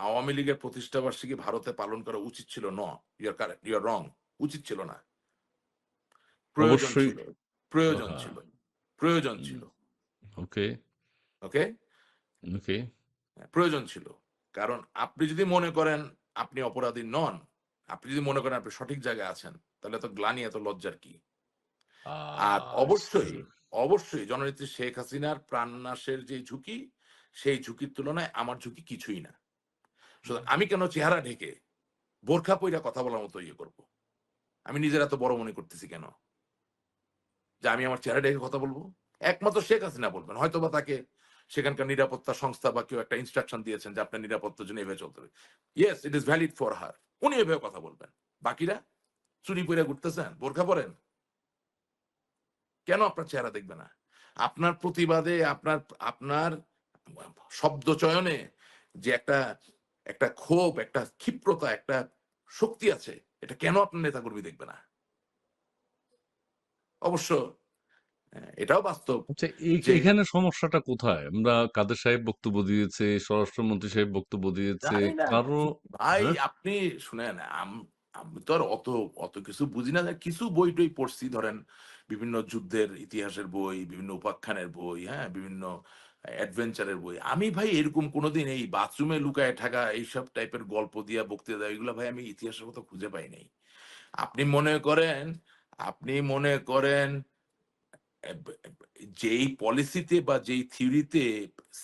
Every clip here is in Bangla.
আওয়ামী লীগের প্রতিষ্ঠাবার্ষিকী ভারতে পালন করা উচিত ছিল ন, ইউর রং, উচিত ছিল না, প্রয়োজন অবশ্যই। ছিল, প্রয়োজন হ্যাঁ। ছিল, প্রয়োজন ছিল। ওকে, ওকে, ওকে। প্রয়োজন ছিল। কারণ আপনি যদি মনে করেন আপনি অপরাধী নন, আপনি যদি মনে করেন আপনি সঠিক জায়গায় আছেন, তাহলে এত গ্লানি এত লজ্জার কি? আর অবশ্যই, অবশ্যই জননেত্রী শেখ হাসিনার প্রাণনাশের যে ঝুঁকি, সেই ঝুঁকির তুলনায় আমার ঝুঁকি কিছুই না। সুতরাং আমি কেন চেহারা ঢেকে বোরখা পইরা কথা বলার মতো ইয়ে করব? আমি নিজের এত বড় মনে করতেছি কেন? যে আমি আমার চেহারা ঢেকে কথা বলব? একমাত্র শেখ হাসিনা বলবেন। হয়তোবা তাকে সেখানকার নিরাপত্তা সংস্থা বা কেউ একটা ইনস্ট্রাকশন দিয়েছেন যে আপনার নিরাপত্তার জন্য এভাবে চলতে হবে। Yes, it is valid for her. উনি এভাবে কথা বলবেন। বাকিরা চুরি পইরা ঘুরতেছেন, বোরখা পরেন। কেন আপনার চেহারা দেখবে না? আপনার প্রতিবাদে আপনার আপনার শব্দ চয়নে যে একটা একটা ক্ষোভ, একটা ক্ষিপ্রতা, একটা শক্তি আছে, এটা কেন আপনার নেতাকর্মী দেখবে না? অবশ্য এটাও বাস্তব আচ্ছা, যে এখানে সমস্যাটা কোথায়? আমরা কাদের সাহেব বক্তব্য দিয়েছে, স্বরাষ্ট্রমন্ত্রী সাহেব বক্তব্য দিয়েছে। জানি না কারো ভাই, হ্যাঁ? আপনি শুনেন, আমি তো আর অত অত কিছু বুঝি না। কিছু বই-টই পড়ছি, ধরেন বিভিন্ন যুদ্ধের ইতিহাসের বই, বিভিন্ন উপাখ্যানের বই, হ্যাঁ? বিভিন্ন অ্যাডভেঞ্চারের বই। আমি ভাই এরকম কোনদিন এই বাথরুমে লুকায়ে থাকা এইসব টাইপের গল্প দিয়া বক্তৃতা দেওয়া, এগুলা ভাই আমি ইতিহাসের কোথাও খুঁজে পাই নাই। আপনি মনে করেন আপনি মনে করেন এব এব যেই পলিসিতে বা যেই থিওরিতে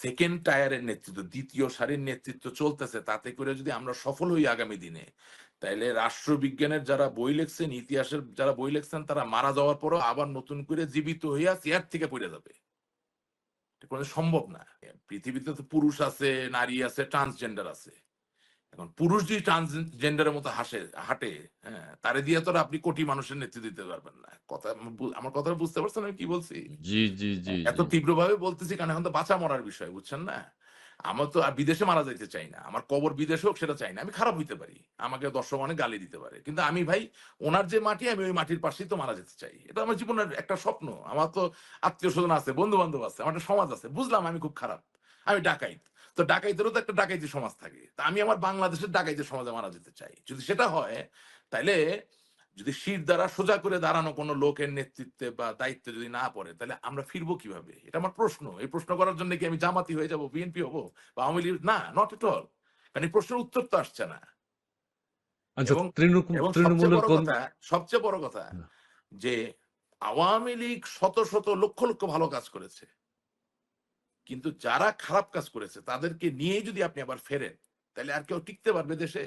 2nd টায়ারের নেতৃত্ব, ২য় সারির নেতৃত্ব চলতেছে, তাতে করে যদি আমরা সফল হই আগামী দিনে, তাইলে রাষ্ট্রবিজ্ঞানের যারা বই লেখছেন, ইতিহাসের যারা বই লেখছেন, তারা মারা যাওয়ার পরেও আবার নতুন করে জীবিত হইয়া চেয়ার থেকে পইড়া যাবে। এটা কোনদিন সম্ভব না। পৃথিবীতে তো পুরুষ আছে, নারী আছে, ট্রান্সজেন্ডার আছে। এখন পুরুষ যদি ট্রান্সজেন্ডারের মতো হাঁটে, হ্যাঁ? তারে দিয়ে তো আর আপনি কোটি মানুষের নেতৃত্ব দিতে পারবেন না। আমার কথাটা বুঝতে পারছেন আমি কি বলছি? জি, জি, জি, এত জি। তীব্রভাবে বলতেছি কারণ এখন তো বাঁচা মরার বিষয়, বুঝছেন না? আমার তো আর বিদেশে মারা যাইতে চাই না। আমার কবর বিদেশে হোক সেটা চাই না। আমি খারাপ হইতে পারি। আমাকে দর্শক অনেক গালি দিতে পারে। কিন্তু আমি ভাই উনার যে মাটি, আমি ওই মাটির পাশেই তো মারা যেতে চাই। এটা আমার জীবনের একটা স্বপ্ন। আমার তো আত্মীয়স্বজন আছে, বন্ধু-বান্ধব আছে, আমার একটা সমাজ আছে। বুঝলাম আমি খুব খারাপ। আমি ডাকাইত। তো ডাকাইতেরও তো একটা ডাকাইতি সমাজ থাকে। তা আমি আমার বাংলাদেশের ডাকাইতি সমাজে মারা যেতে চাই। যদি সেটা হয়, তাইলে যদি শির দ্বারা সোজা করে দাঁড়ানো কোনো লোকের নেতৃত্বে বা দায়িত্বে যদি না পড়ে, তাহলে আমরা ফিরবো কিভাবে? এটা আমার প্রশ্ন। এই প্রশ্ন করার জন্য কি আমি জামাতি হয়ে যাব, বিএনপি হবো বা আওয়ামী লীগ? না, নট এট অল। কারণ এই প্রশ্নের উত্তর তো আসছে না। আচ্ছা, এবং এবং সবচেয়ে তৃণমূলের বড় কথা, সবচেয়ে বড় কথা যে আওয়ামী লীগ শত, শত লক্ষ, লক্ষ ভালো কাজ করেছে। কিন্তু যারা খারাপ কাজ করেছে তাদেরকে নিয়েই যদি আপনি আবার ফেরেন, তাহলে আর কেউ টিকতে পারবে দেশে?